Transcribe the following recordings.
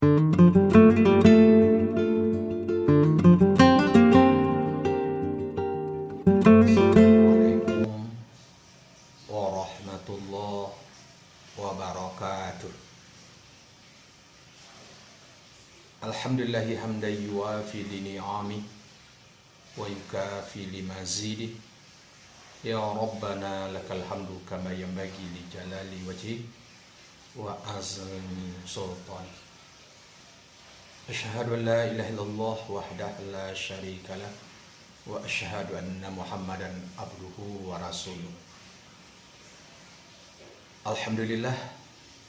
Assalamualaikum warahmatullahi wabarakatuh. Alhamdulillahi hamdan yuwafi ni'ami wa yukafi limazidi. Ya Rabbana lakal hamdu kama yanbaghi li jalali wajhi wa azmi sultani. Asyhadu an la ilaha illallah wahdahu la syarika lah wa asyhadu anna Muhammadan abduhu wa rasuluh. Alhamdulillah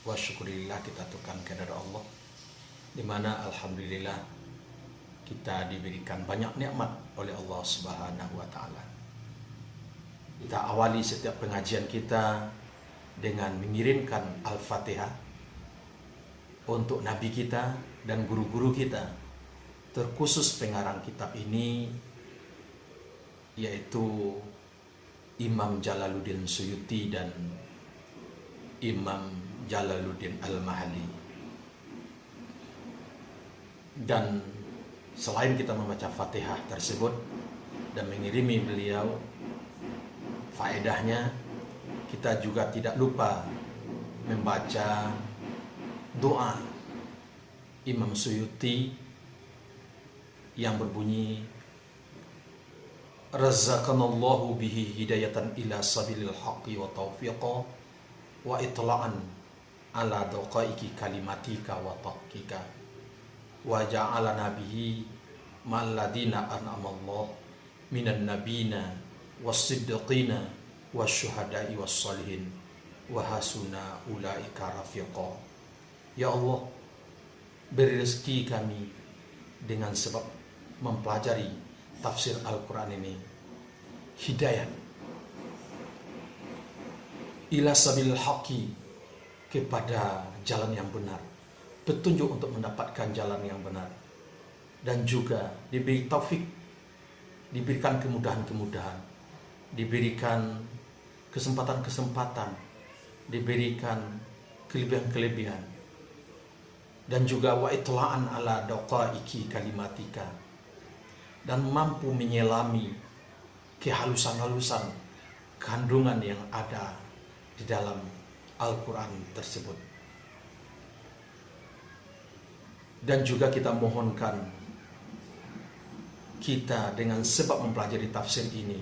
wa syukurillah, kita aturkan kehadirat Allah, dimana alhamdulillah kita diberikan banyak nikmat oleh Allah Subhanahu wa taala. Kita awali setiap pengajian kita dengan mengirimkan Al-Fatihah untuk Nabi kita dan guru-guru kita, terkhusus pengarang kitab ini yaitu Imam Jalaluddin Suyuti dan Imam Jalaluddin Al-Mahalli. Dan selain kita membaca Fatihah tersebut dan mengirimi beliau faedahnya, kita juga tidak lupa membaca doa Imam Suyuti yang berbunyi, Razaqanallahu bihi hidayatan ila sabilil haqqi wa taufiqa wa itla'an ala daqaiki kalimatika wa tahqiqa wa ja'alana bihi ma'alladina an'amallahu minan nabina was-siddiqina wasyuhada'i was-salihin wa hasuna ulaika rafiqa. Ya Allah, beri rezeki kami dengan sebab mempelajari tafsir Al-Quran ini hidayah ila sabil haqi, kepada jalan yang benar, petunjuk untuk mendapatkan jalan yang benar, dan juga diberi taufik, diberikan kemudahan-kemudahan, diberikan kesempatan-kesempatan, diberikan kelebihan-kelebihan, dan juga wa itla'an ala daqaiki kalimatika, dan mampu menyelami kehalusan-halusan kandungan yang ada di dalam Al-Quran tersebut. Dan juga kita mohonkan kita dengan sebab mempelajari tafsir ini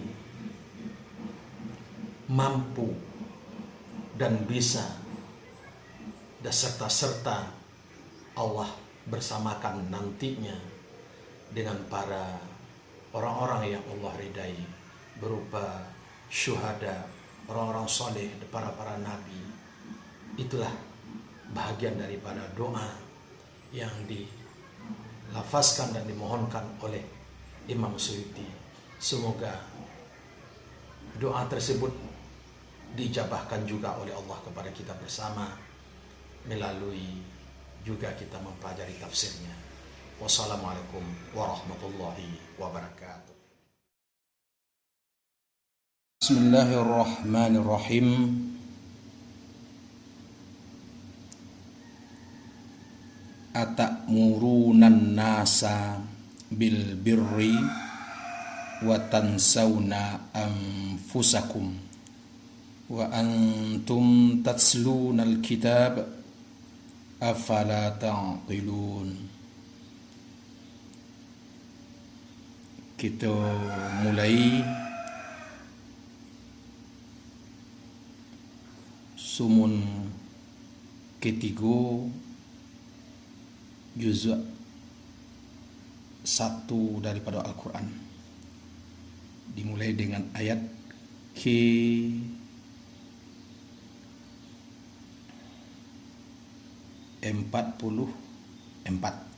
mampu dan bisa, dan serta-serta Allah bersamakan nantinya dengan para orang-orang yang Allah ridai, berupa syuhada, orang-orang soleh, para nabi. Itulah bahagian daripada doa yang dilafazkan dan dimohonkan oleh Imam Suyuti. Semoga doa tersebut diijabahkan juga oleh Allah kepada kita bersama, melalui juga kita mempelajari tafsirnya. Wassalamualaikum warahmatullahi wabarakatuh. Bismillahirrahmanirrahim. Atamuruna nasa bil birri wa tansawna anfusakum wa antum tatsluna al-kitab afala ta'qilun. Kita mulai sumun ketiga juz 1 daripada Al-Quran, dimulai dengan ayat ke 44.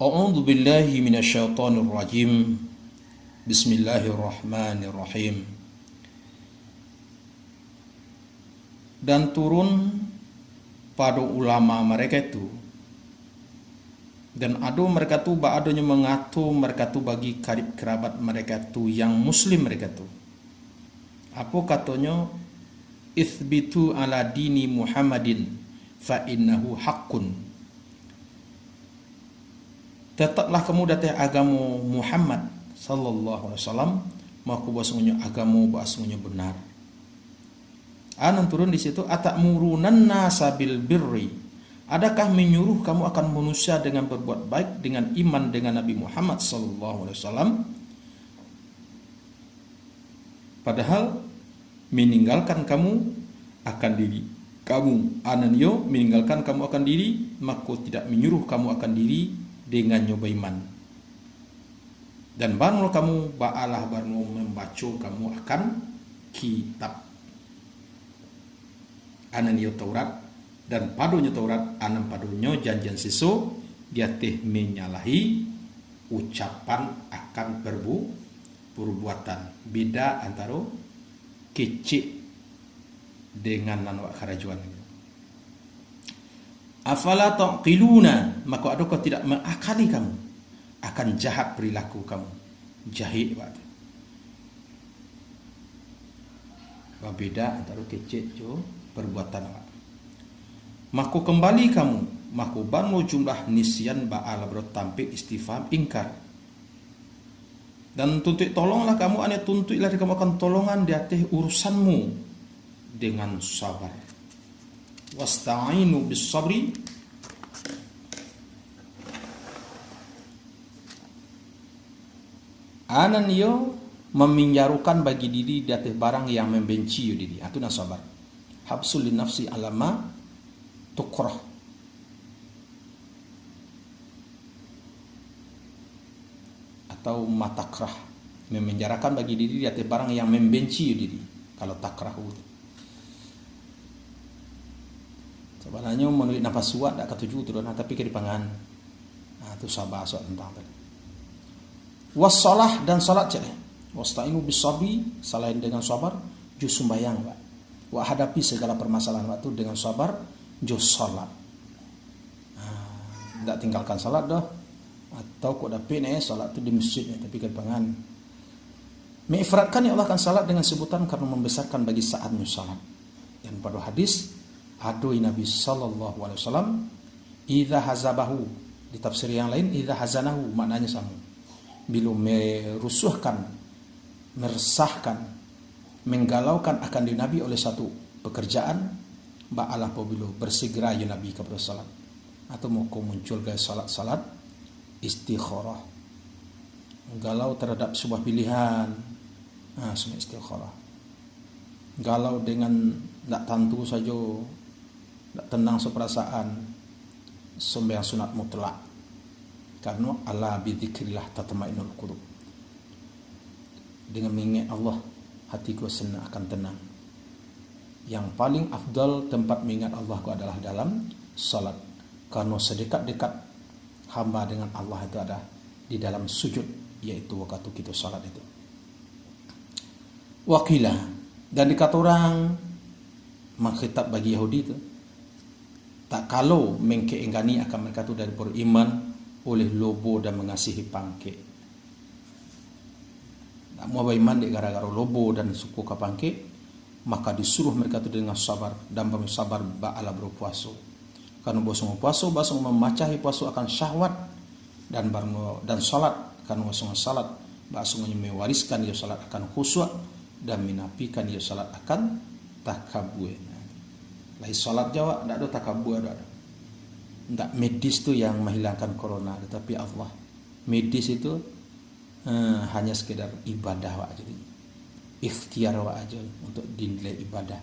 A'udzu billahi minasyaitonir rajim. Bismillahirrahmanirrahim. Dan turun pada ulama mereka itu, dan ada mereka tu adanya mengatur mereka tu bagi karib kerabat mereka tu yang muslim mereka tu. Apa katanya? Itsbitu ala dini Muhammadin fa innahu haqqun. Tetaplah kamu datang agama Muhammad sallallahu alaihi wasallam, maka bahasanya agama bahasanya benar. Anan turun di situ, atamurun nasa bil birri. Adakah menyuruh kamu akan manusia dengan berbuat baik, dengan iman dengan Nabi Muhammad sallallahu alaihi wasallam, padahal meninggalkan kamu akan diri kamu. Anan yo meninggalkan kamu akan diri, maka tidak menyuruh kamu akan diri dengan nyoba iman. Dan baru kamu ba'alah baru membaca kamu akan kitab. Anan yo Taurat, dan padunya Taurat anan padunya janjian siso dia teh menyalahi ucapan akan perbuatan. Beda antara kecik dengan nanwak karajuan. Afala taqiluna, maka adakah tidak mengakali kamu akan jahat perilaku kamu. Jahit waktu. Beda antara kecik jo perbuatan awak. Maka kembali kamu, maka banu jumlah nisyan ba'al bertampik istifham ingkar. Dan tuntut tolonglah kamu, ane tuntutlah kamu akan tolongan di atas urusanmu dengan sabar. Wasta'inu bis sabri, anan yo meminjarukan bagi diri di atas barang yang membenci yo diri. Itu nak sabar. Habsul li nafsi alama tukrah. Atau matakrah, memenjarakan bagi diri di atas barang yang membenci diri. Kalau takrahu, sebenarnya menulis nafas suat tak ketujuh turun, tapi ke dipangan. Nah, itu sabar soal tentang tadi. Wassalah dan salat cek. Wasta'inu bisabri, selain dengan sabar, jus sembayang, Pak. Wa hadapi segala permasalahan waktu dengan sabar, jus salat. Tidak tinggalkan salat dah. Atau kok dapat salat tu di masjidnya, tapi ke dipangan. Mengifratkan ya Allah kan salat dengan sebutan karena membesarkan bagi saatnya salat. Dan pada hadis adoi Nabi sallallahu alaihi wasallam, idza hazabahu, di tafsir yang lain idza hazanahu, maknanya sama. Bila merusuhkan, meresahkan, menggalaukan akan di Nabi oleh satu pekerjaan, ba'alah apabila bersegera ya Nabi kepada salat. Atau mau muncul gaya salat istikharah. Galau terhadap sebuah pilihan, semua istikharah. Galau dengan tak tentu saja, tak tenang seperasaan, sembahyang sunat mutlak. Karena ala bidzikrillah tatmainnul qulub. Dengan mengingat Allah, hatiku senang akan tenang. Yang paling afdal tempat mengingat Allah adalah dalam salat. Karena sedekat-dekat hamba dengan Allah itu ada di dalam sujud, yaitu waktu kita salat itu. Wakilah, dan dikata orang mengkhitab bagi Yahudi itu, tak kalau mengkeengani akan mereka itu dari beriman oleh lobo dan mengasihi pangke. Tak mau beriman di gara-gara lobo dan suku ke pangke, maka disuruh mereka itu dengan sabar dan bersabar ba'ala berpuasa. Karena bosong puasa, bosong memacahi puasa akan syahwat dan salat. Karena bosong salat, bosongnya mewariskan dia salat akan khusyuk dan menafikan dia salat akan takabur. Lain salat Jawa tidak ada takabur, ada. Tidak medis tu yang menghilangkan corona, tetapi Allah. Medis itu hanya sekedar ibadah aja, ikhtiar aja untuk dinilai ibadah.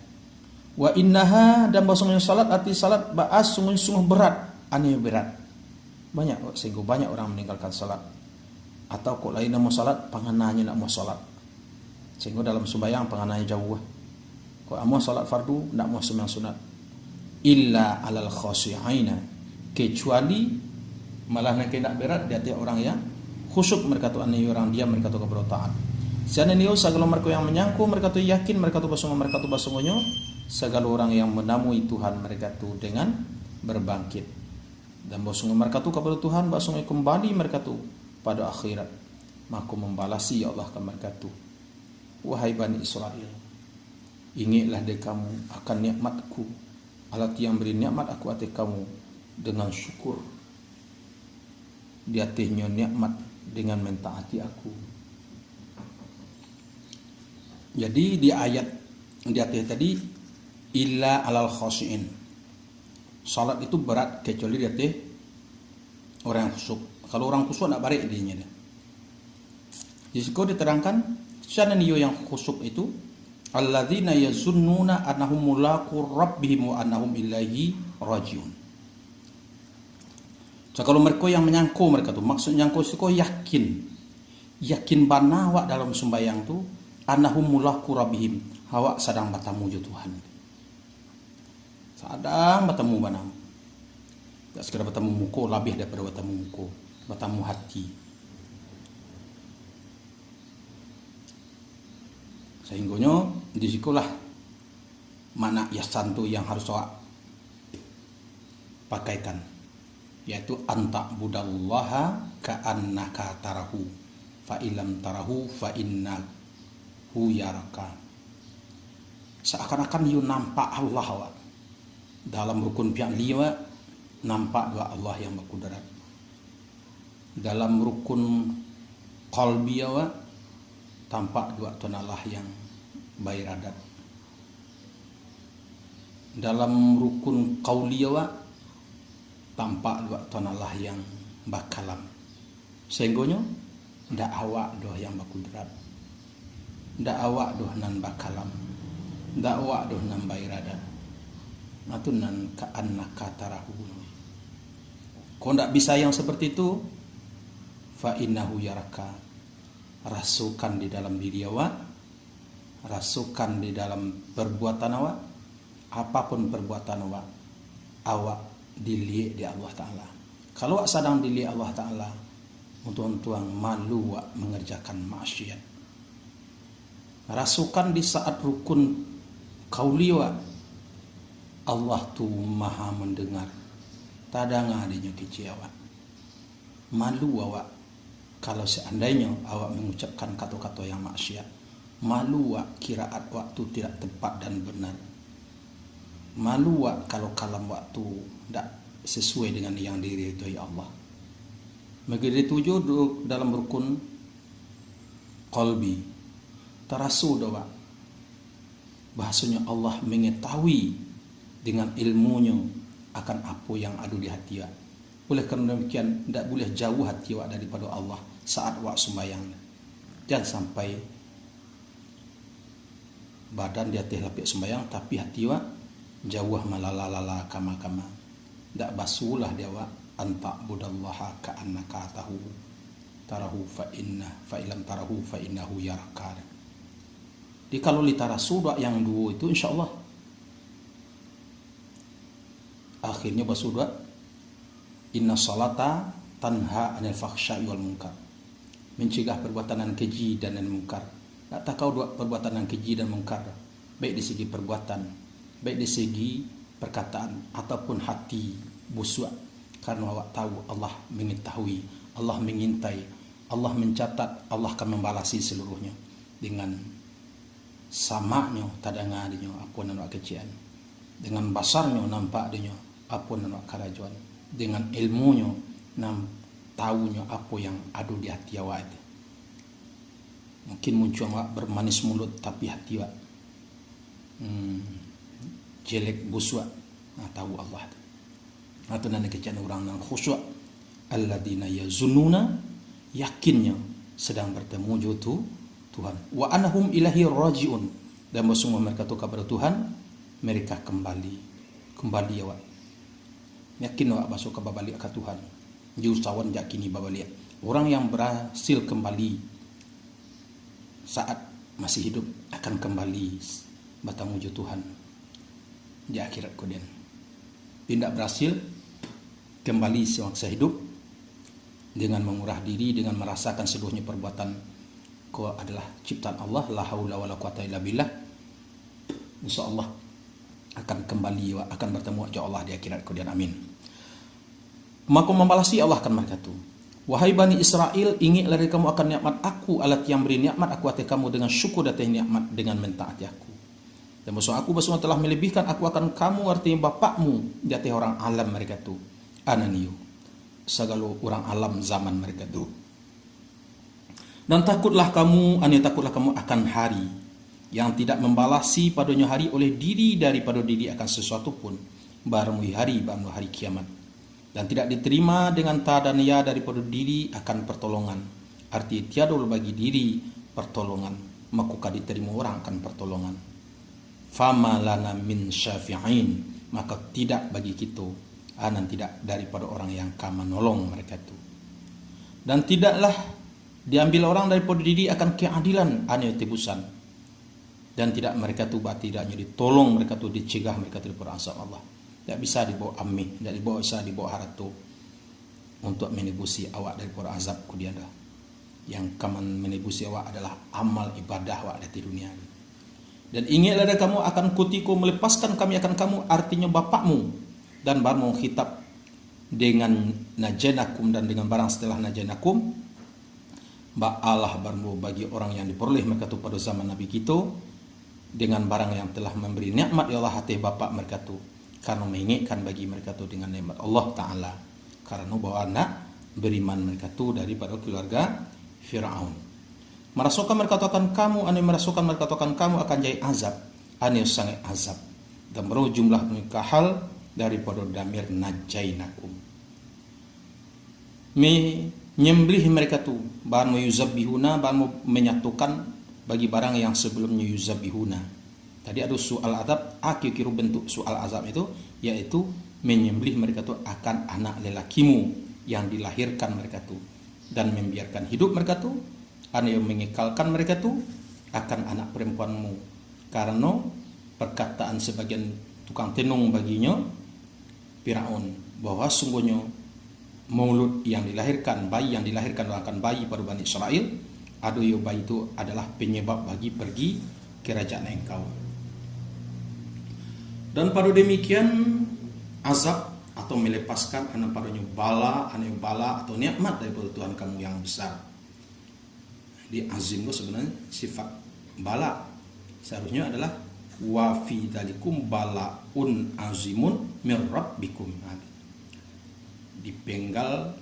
Wa innaha, dan bahasanya salat arti salat ba'as sungguh berat, aneh berat. Banyak sehingga banyak orang meninggalkan salat. Atau kok lain mau salat pangananya nak mau salat. Sehingga dalam sembahyang pangananya jauh. Kok mau salat fardu nak mau sembahyang sunat. Illa alal khashi'ina, kecuali malah nak kena berat di hati orang yang khusyuk, mereka tu aneh orang dia mereka tu keberotaan. Siapa ni segala mereka yang menyangku, mereka tu yakin, mereka tu basungnya segala orang yang menamui Tuhan mereka tu dengan berbangkit. Dan basungnya mereka tu kepada Tuhan, basungnya kembali mereka tu pada akhirat. Maka membalasi ya Allah ke mereka tu. Wahai Bani Israel, ingatlah dek kamu akan nikmatku alat yang beri nikmat aku atas kamu dengan syukur di atasnya nikmat dengan mentaati aku. Jadi di ayat di atas tadi illa alal khashiin, salat itu berat kecuali di atas orang yang khusyuk. Kalau orang khusyuk nak barik dia. Di situ diterangkan siapa niyo yang khusyuk itu alladzina yazunnuna annahum mulaqu rabbihim wa annahum ilaihi rajiun. So, kalau mereka yang menyangko mereka tu maksud nyangko itu yakin bana awak dalam sembahyang tu annahum mulaqu rabbihim, awak sedang bertemu jo Tuhan. Sedang bertemu bana. Tak sekadar bertemu muka, lebih daripada bertemu muka, bertemu hati. Sehingganya disitulah makna ihsan tu yang harus awak pakaikan, yaitu anta budallaha ka'annaka tarahu fa illam tarahu fa innahu yaraka. Seakan-akan you nampak Allah awak. Dalam rukun pihak liwa nampak dua Allah yang berkudrat. Dalam rukun qalbi awak tampak dua Tuhan Allah yang bairadat. Dalam rukun qauli awak tampak dua Tuhan Allah yang bakalam. Sehinggonya ndak awak doh yang berkudrat, ndak awak doh nan bakalam, ndak awak doh nan bairadat. Natunan ka'annaka tarahu. Kau ndak bisa yang seperti itu, fa innahu yaraka. Rasukan di dalam diri awak, rasukan di dalam perbuatan awak, apapun perbuatan awak dilihat di Allah Ta'ala. Kalau awak sedang dilihat Allah Ta'ala, tuan-tuan malu awak mengerjakan maksiat. Rasukan di saat rukun qauli awak, Allah tu maha mendengar. Tadang adanya kecil awak. Malu awak kalau seandainya awak mengucapkan kata-kata yang maksiat. Malu awak kiraat waktu tidak tepat dan benar. Malu awak kalau kalam waktu tidak sesuai dengan yang diridhoi Allah. Begitu juga dalam rukun qalbi. Terasu awak. Bahasanya Allah mengetahui dengan ilmunya akan apa yang ada di hati awak. Oleh kerana demikian tidak boleh jauh hati awak daripada Allah saat awak sembahyang. Jangan sampai badan di atas lapik sembahyang tapi hati awak jauh malalala kama-kama. Tak basuhlah dia awak anta budallaha ka'annaka tarahu fa ilam tarahu fa innahu yaraka. Jadi kalau litarasu yang dua itu insyaallah akhirnya basuh inna salata tanha anil fakhsya'i wal munkar. Mencegah perbuatan keji dan munkar. Tak tahu dua perbuatan keji dan munkar, baik di segi perbuatan, baik di segi perkataan ataupun hati busuk. Karena awak tahu Allah mengetahui, Allah mengintai, Allah mencatat, Allah akan membalasi seluruhnya dengan samanya tadanga adanya apa nan awak kecian, dengan basarnya nampak adanya apa nan awak karajuan, dengan ilmunya nam tahunya apa yang ada di hati awak itu. Mungkin muncul awak bermanis mulut tapi hati awak jelek busuk. Tahu Allah itu. Atau nanti kecian orang yang khusyuk alladzina yazunnuna, yakinnya sedang bertemu jutu Tuhan. Wa annahum ilahi rajiun, dan bersungguh mereka tu kepada Tuhan mereka kembali awak. Yakin awak masuk ke balik ke Tuhan. Jusawan yakini babalik. Orang yang berhasil kembali saat masih hidup akan kembali bertemu ju Tuhan di akhirat kemudian. Tidak berhasil kembali semasa hidup dengan mengurah diri, dengan merasakan seluruhnya perbuatan kau adalah ciptaan Allah, la haula wala quwata illa billah. Insyaallah akan kembali, akan bertemu dengan Allah di akhirat kemudian. Amin. Maka membalasi Allah akan berkata, wahai Bani Israel, ingatlah dari kamu akan nikmat aku, alat yang beri nikmat aku atas kamu dengan syukur atas nikmat dengan mentaati aku. Dan maksud aku bahwa telah melebihkan aku akan kamu, artinya bapakmu di atas orang alam mereka tu. Ananiu, segala orang alam zaman mereka tu. Dan takutlah kamu akan hari yang tidak membalasi padanya hari oleh diri daripada diri akan sesuatu pun, barmui hari kiamat. Dan tidak diterima dengan ta dan ya daripada diri akan pertolongan. Arti tiada bagi diri pertolongan, maka diterima orang akan pertolongan. Fama lana min syafi'in, maka tidak bagi kita anan tidak daripada orang yang akan menolong mereka itu. Dan tidaklah diambil orang daripada diri akan keadilan ane tebusan. Dan tidak mereka tu tidaknya ditolong mereka tu, dicegah mereka tu daripada azab Allah. Tidak bisa dibawa amih, tidak bisa dibawa haratu untuk menebusi awak daripada azab ku dia dah. Yang kaman menebusi awak adalah amal ibadah awak di dunia ini. Dan ingatlah kamu akan kutiku melepaskan kami akan kamu, artinya bapakmu, dan baru khitab dengan najanakum dan dengan barang setelah najanakum. Allah baru bagi orang yang diperoleh mereka tu pada zaman Nabi kita dengan barang yang telah memberi nikmat ya Allah hati bapak mereka tu, karena mengingatkan bagi mereka tu dengan nikmat Allah Ta'ala, karena bahwa nak beriman mereka tu daripada keluarga Fir'aun. Merasukan mereka tu akan kamu, merasukan mereka tu akan kamu akan jadi azab, sangat azab. Dan baru jumlah mereka hal daripada damir najainakum. Menyembelih mereka tu, bahan yuzabbihuna, bahan menyatukan bagi barang yang sebelumnya yuzabbihuna. Tadi ada soal azab, kira bentuk soal azab itu, yaitu menyembelih mereka tu akan anak lelakimu yang dilahirkan mereka tu, dan membiarkan hidup mereka tu, yang mengekalkan mereka tu akan anak perempuanmu, karena perkataan sebagian tukang tenung baginya Firaun bahwa sungguhnya maulud yang dilahirkan, bayi yang dilahirkan akan bayi pada Bani Israel, bayi itu adalah penyebab bagi pergi kerajaan engkau. Dan pada demikian azab atau melepaskan anak padanya bala atau nikmat daripada Tuhan kamu yang besar. Di azim itu sebenarnya sifat bala, seharusnya adalah wa fi dzalikum balaun azimun mir rabbikum. Dipenggal,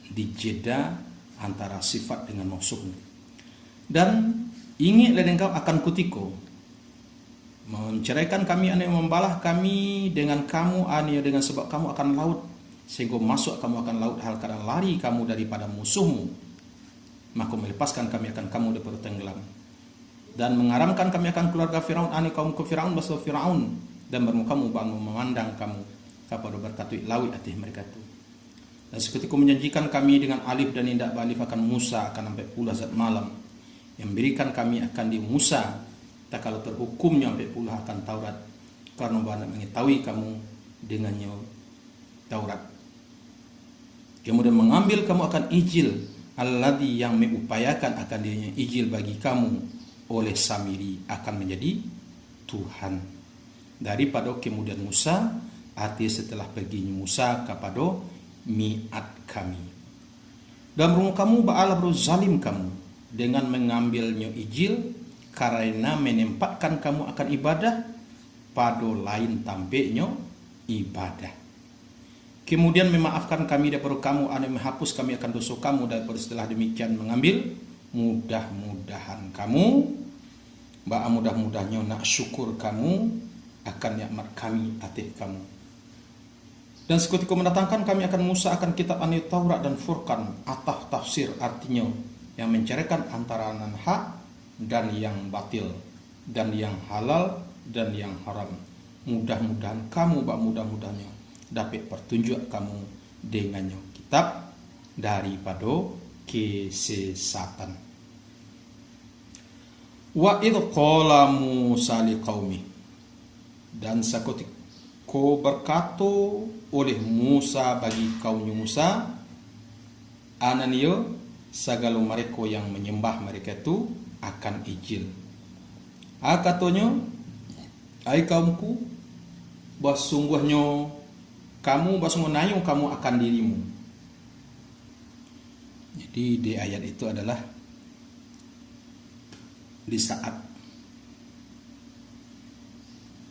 dijeda antara sifat dengan maksud. Dan ingatlah engkau akan kutiko menceraikan kami, membalah kami dengan kamu, dengan sebab kamu akan laut, sehingga masuk kamu akan laut hal kadang lari kamu daripada musuhmu. Maka melepaskan kami akan kamu daripada tenggelam, dan mengaramkan kami akan keluarga Firaun, kaum ke Firaun basal Firaun, dan kamu memandang kamu kepada berkatui lawi atih mereka itu. Dan seketika menjanjikan kami dengan alif dan indak balif akan Musa akan sampai pula zat malam yang berikan kami akan di Musa, tak kalau terhukumnya sampai pula akan Taurat, karena banyak mengetahui kamu dengannya Taurat. Kemudian mengambil kamu akan Injil, alladhi yang mengupayakan akan dirinya Injil bagi kamu oleh Samiri akan menjadi Tuhan. Daripada kemudian Musa, arti setelah perginya Musa kepada mi'at kami. Dan rumah kamu ba'ala zalim kamu dengan mengambilnya Injil, karena menempatkan kamu akan ibadah pada lain tampaknya ibadah. Kemudian memaafkan kami daripada kamu, menghapus kami akan dosa kamu, daripada setelah demikian mengambil mudah-mudahan kamu, mudah-mudahnya nak syukur kamu akan nikmat kami atas kamu. Dan seketika mendatangkan kami akan Musa akan kitab Taurat dan Furqan, ataf tafsir, artinya yang menceraikan antara yang hak dan yang batil, dan yang halal dan yang haram. Mudah-mudahan kamu, mudah-mudahnya dapat pertunjuk kamu dengannya kitab daripada kesesatan. Wa idh qala Musa liqaumi, dan seketika berkata oleh Musa bagi kaumnya Musa, ananiya segala mereka yang menyembah mereka itu akan Injil. Katanya, ai kaumku, sungguhnya kamu nayung kamu akan dirimu. Jadi di ayat itu adalah di saat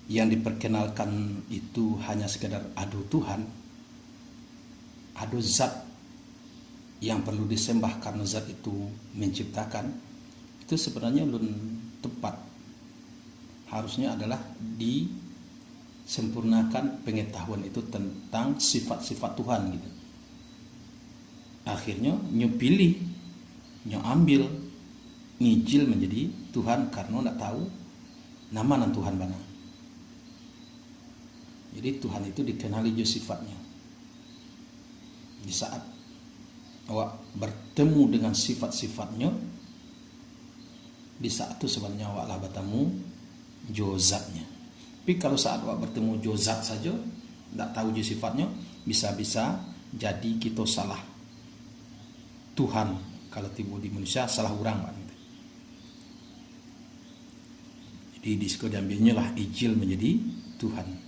yang diperkenalkan itu hanya sekedar adu Tuhan, adu zat yang perlu disembah karena zat itu menciptakan, itu sebenarnya belum tepat. Harusnya adalah disempurnakan pengetahuan itu tentang sifat-sifat Tuhan gitu. Akhirnya nyo pilih, nyo ambil, ngijil menjadi Tuhan karena ndak tahu nama nan Tuhan bana. Jadi Tuhan itu dikenali jo sifatnya. Di saat awak bertemu dengan sifat-sifatnya, di saat itu sebenarnya awak lah bertemu jozatnya. Tapi kalau saat awak bertemu jozat saja, tidak tahu je sifatnya, bisa-bisa jadi kita salah Tuhan. Kalau tiba di manusia salah orang. Jadi disiko diambilnya lah ijil menjadi Tuhan.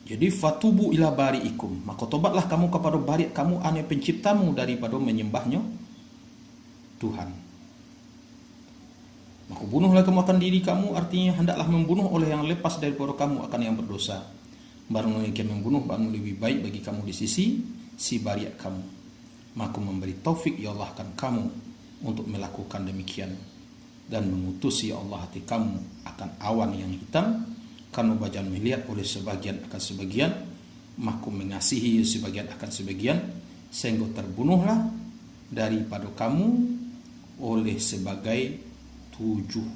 Jadi fatubu ila bari'ikum, maka tobatlah kamu kepada bari kamu ane penciptamu daripada menyembahnya Tuhan. Maka bunuhlah kamu akan diri kamu, artinya hendaklah membunuh oleh yang lepas daripada kamu akan yang berdosa. Barang yang membunuh barang lebih baik bagi kamu di sisi si bari kamu. Maka memberi taufik ya Allah akan kamu untuk melakukan demikian, dan mengutus ya Allah hati kamu akan awan yang hitam. Karena bacaan melihat oleh sebagian akan sebagian, maka mengasihi sebagian akan sebagian, sehingga terbunuhlah daripada kamu oleh sebagai 70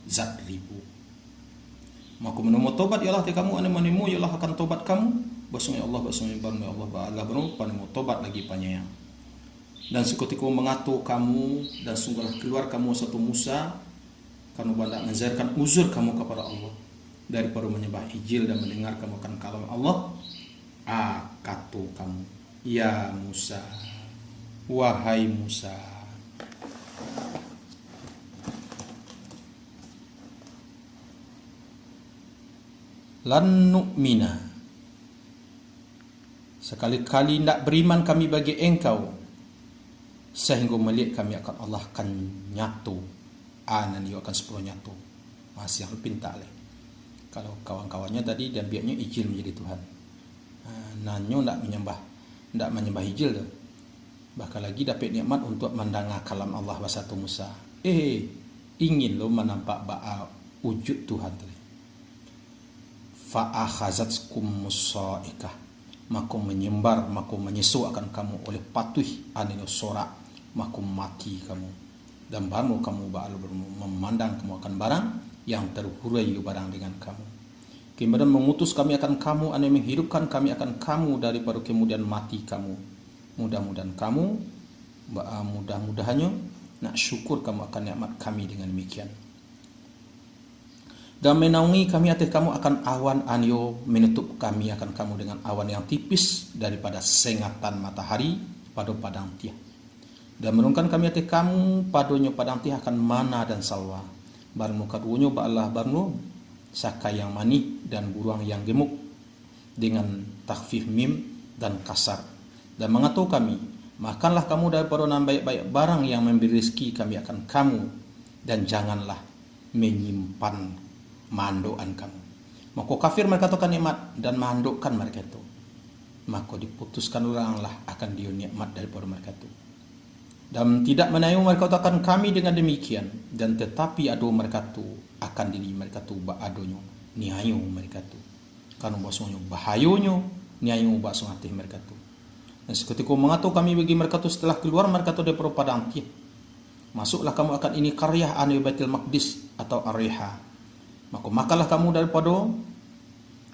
zat ribu. Maka menemu tobat ya Allah kamu ane menemu ya Allah akan tobat kamu, basungnya Allah basungnya barno Allah ba'ala barno panemu tobat lagi panyayang. Dan seketika mengatur kamu dan sungguhlah keluar kamu satu Musa karena bandak menzahirkan uzur kamu kepada Allah daripada menyembah ijil dan mendengar kamu akan kalam Allah. Kata kamu, ya Musa, wahai Musa, lan nu'mina, sekali-kali tidak beriman kami bagi engkau sehingga melihat kami akan Allah akan nyatu anan yo akan sepuluh nyatu. Masih yang pinta leh. Kalau kawan-kawannya tadi dan biaknya ijil menjadi Tuhan. Nanyo ndak menyembah ijil dah. Bahkan lagi dapat nikmat untuk mendengar kalam Allah wasatu Musa. Ingin lo menampak ba'a wujud Tuhan tadi. Fa'akhazatkum musa'ikah, maka menyembar, maka menyesu akan kamu oleh patuh anino sorak, maka mati kamu. Dan baru kamu ba'al memandang kamu akan barang yang terhurai barang dengan kamu. Kemudian mengutus kami akan kamu, ane menghidupkan kami akan kamu daripada kemudian mati kamu. Mudah-mudahan kamu, mudah-mudahannya nak syukur kamu akan nikmat kami dengan demikian. Dan menaungi kami atas kamu akan awan anyo, menutup kami akan kamu dengan awan yang tipis daripada sengatan matahari pada padang tiah. Dan menurunkan kami atas kamu padonyo padang tiah akan mana dan salwa. Barmu kaduonyo ba'allah barmu saka yang mani dan buruang yang gemuk dengan takhfif mim dan kasar. Dan mengatur kami, makanlah kamu daripada nan baik-baik barang yang memberi rezeki kami akan kamu, dan janganlah menyimpan mandoan kamu. Maka kafir mereka tokan nikmat dan mandokkan mereka itu, maka diputuskan oranglah akan dia nikmat daripada mereka itu. Dan tidak menayu mereka akan kami dengan demikian, dan tetapi ado mereka tu akan diri mereka tu ba'adonyo niayu mereka tu karena bahasanya bahayonyo niayu bahasa hati mereka tu. Dan seketika mengatur kami bagi mereka tu setelah keluar mereka tu daripada padang tiah, masuklah kamu akan ini karyah anu Baitul Maqdis atau Ar-Riha, maka makanlah kamu daripada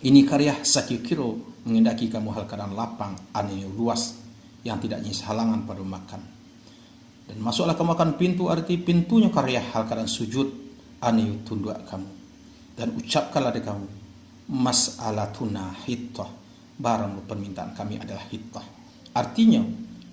ini karyah sakikiro mengendaki kamu hal keadaan lapang anu luas yang tidak nyis halangan pada makan. Dan masuklah kamu akan pintu, arti pintunya karya hal keadaan sujud anu tunduk kamu. Dan ucapkanlah di kamu, mas'alatuna hittah, barang permintaan kami adalah hittah. Artinya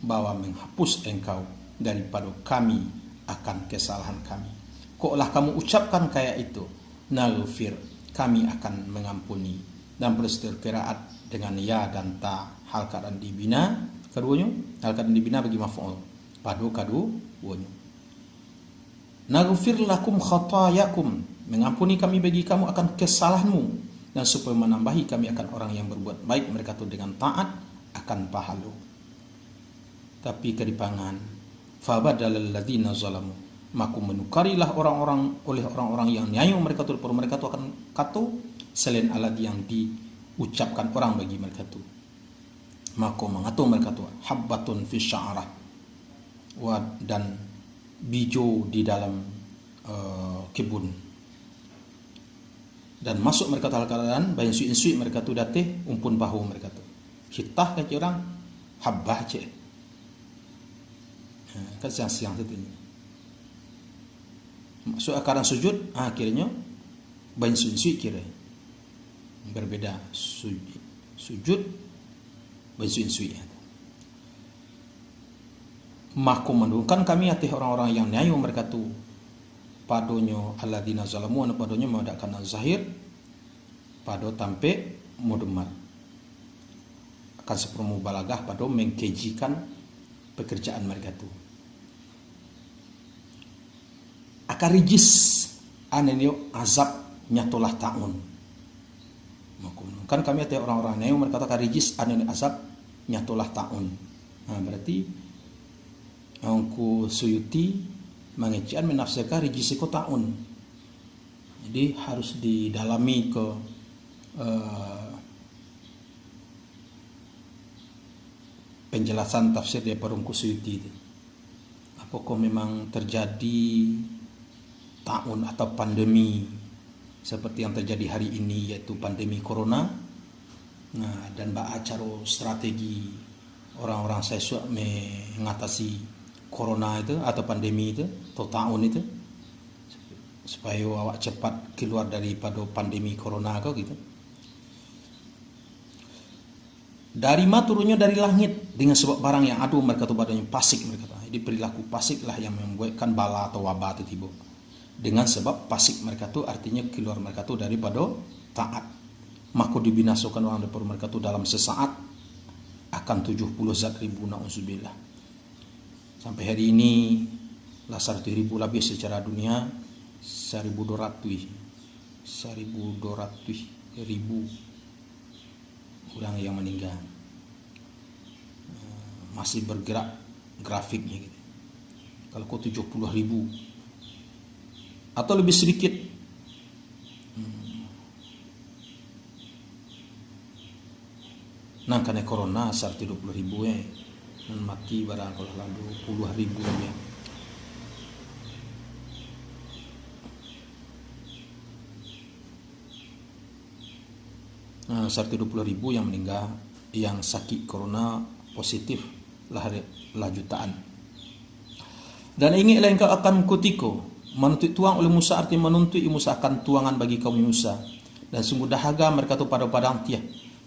bahwa menghapus engkau daripada kami akan kesalahan kami. Koklah kamu ucapkan kayak itu, naghfir, kami akan mengampuni. Dan beristirahat dengan ya dan ta, hal keadaan dibina keduanya, hal keadaan dibina bagi maf'ul. Padu kadu wonyo. naghfir lakum khatayakum, mengampuni kami bagi kamu akan kesalahanmu, dan supaya menambahi kami akan orang yang berbuat baik mereka itu dengan taat akan pahala. Tapi kedipangan, fabadalal ladzina zalamu, maka menukarilah orang-orang yang nyayu mereka itu, mereka itu akan kata selain alad yang diucapkan orang bagi mereka itu, maka mengatur mereka itu habbatun fi sya'rah, dan bijo di dalam kebun, dan masuk mereka dalam keadaan bayan sui mereka tu datih umpun bahu mereka tu hitah ke orang habbah je kan siang-siang tu masuk akaran sujud akhirnya bayan sui kira berbeda sujud bayan sui maka mendungkan kami hati orang-orang yang nyayu mereka tu padonyo alladzina zalamu, padonyo mengadakan zahir pado tampe mudemar akan sepenuh balagah pado mengkejikan pekerjaan mereka tu akan rijis anenyo azab nyatolah ta'un kan kami hati orang-orang nyayu mereka akan rijis anenyo azab nyatolah ta'un. Berarti Angku Suyuti mengecian menafsirkan rijisiko ta'un. Jadi harus didalami ke penjelasan tafsir daripada Angku Suyuti itu. Apakah memang terjadi ta'un atau pandemi seperti yang terjadi hari ini, yaitu pandemi corona. Dan acara strategi orang-orang saya mengatasi corona itu atau pandemi itu atau tahun itu supaya awak cepat keluar daripada pandemi corona kau gitu. Dari mana turunnya dari langit dengan sebab barang yang adu mereka tu badannya pasik mereka tu. Jadi perilaku pasik lah yang membuatkan bala atau wabah itu tiba. Dengan sebab pasik mereka tu artinya keluar mereka tu daripada taat. Maka dibinasakan orang daripada mereka tu dalam sesaat akan 70 zat ribu na'udzubillah. Sampai hari ini lah 100 ribu lebih secara dunia, 1.200 ribu orang yang meninggal. Masih bergerak grafiknya gitu. Kalau kau 70 ribu atau lebih sedikit, nah karena corona 120 ribu dan mati barang kalau lalu puluh ribu ya. Nah, 120 ribu yang meninggal, yang sakit corona positif lah jutaan. Dan ingatlah engkau akan kutiko menuntut tuang oleh Musa, artinya menuntut Musa akan tuangan bagi kaum Musa, dan sungguh dahaga mereka tu pada padang tiah,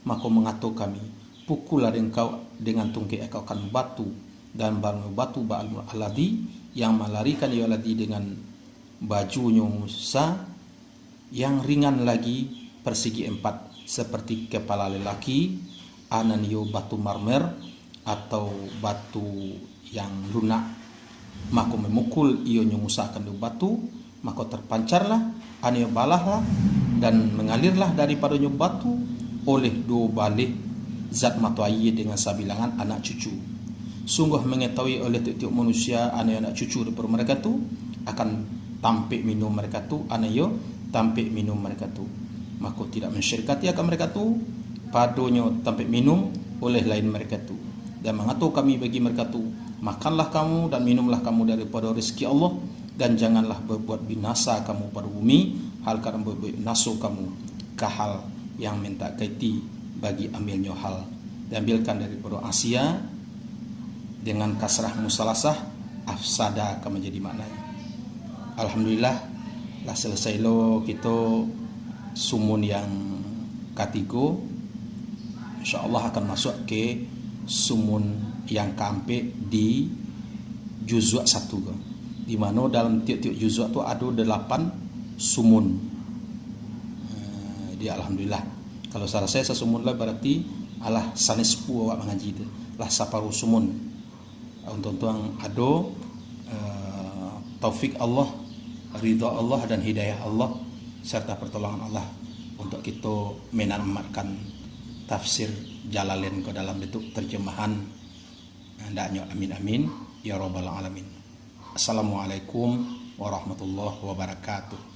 maka mengatur kami pukullah engkau dengan tungkai engkau akan batu, dan barang batu ba'al aladi yang melarikan ya aladi dengan bajunya Musa yang ringan lagi persegi 4 seperti kepala lelaki, ananio batu marmer atau batu yang lunak, maka memukul ionyo Musa akan batu, maka terpancarlah anio balahlah dan mengalirlah daripadanya batu oleh 2 balik zat mata air dengan sabilangan anak cucu. Sungguh mengetahui oleh tiap-tiap manusia anak cucu daripada mereka tu akan tampik minum mereka tu, anayo tampik minum mereka tu, maka tidak mensyirikati akan mereka tu padonyo tampik minum oleh lain mereka tu, dan mengatur kami bagi mereka tu makanlah kamu dan minumlah kamu daripada rezeki Allah, dan janganlah berbuat binasa kamu pada bumi hal kerana berbuat binasa kamu ke hal yang minta kaiti bagi ambilnya hal. Diambilkan daripada Asia dengan kasrah musalasah afsada akan menjadi maknanya. Alhamdulillah lah selesai lo kita sumun yang ketiga. InsyaAllah akan masuk ke sumun yang keempat di juzuk 1, di mana dalam tiap-tiap juzuk tu ada 8 sumun. Dia alhamdulillah. Kalau salah saya sesumun lah berarti alah sanis pu awak mengaji tu lah saparu sumun. Untuk tuang ado taufik Allah ridha Allah dan hidayah Allah serta pertolongan Allah untuk kita menamatkan tafsir Jalalain ke dalam bentuk terjemahan. Hendaknya amin amin ya rabbal alamin. Assalamualaikum warahmatullahi wabarakatuh.